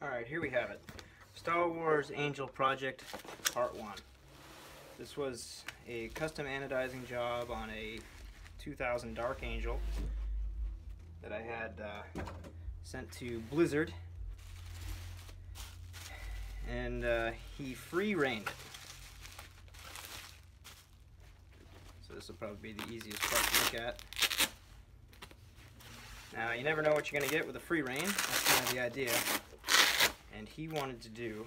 Alright, here we have it. Star Wars Angel Project Part 1. This was a custom anodizing job on a 2000 Dark Angel that I had sent to Blizzard, and he free reigned it. So this will probably be the easiest part to look at. Now, you never know what you're going to get with a free reign. That's kind of the idea. And he wanted to do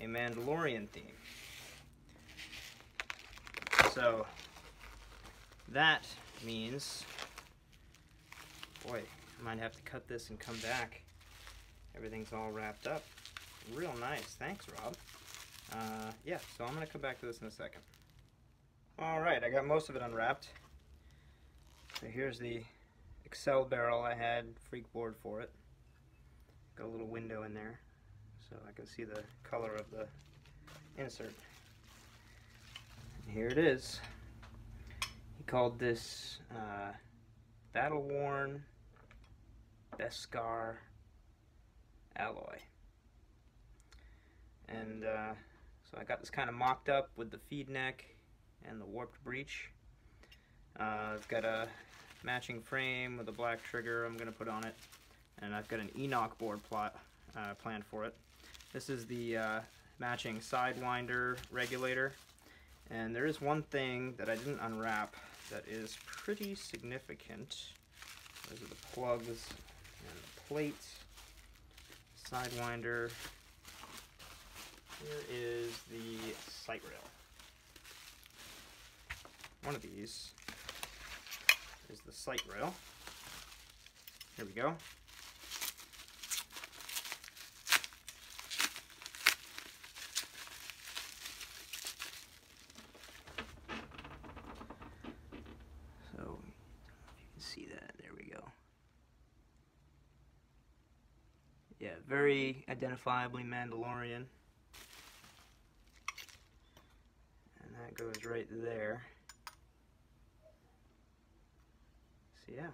a Mandalorian theme. So that means, boy, I might have to cut this and come back. Everything's all wrapped up. Real nice. Thanks, Rob. Yeah, so I'm going to come back to this in a second. Alright, I got most of it unwrapped. So here's the Excel barrel I had freak board for it. Got a little window in there so I can see the color of the insert. And here it is. He called this Battle Worn Beskar alloy. And so I got this kind of mocked up with the feed neck and the warped breech. I've got a matching frame with a black trigger I'm going to put on it, and I've got an Enoch board planned for it. This is the matching Sidewinder regulator, and there is one thing that I didn't unwrap that is pretty significant. Those are the plugs and the plate. Sidewinder. Here is the sight rail. One of these is the sight rail. Here we go. So, I don't know if you can see that. There we go. Yeah, very identifiably Mandalorian. And that goes right there. So yeah,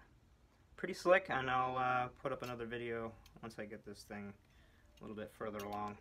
pretty slick, and I'll put up another video once I get this thing a little bit further along.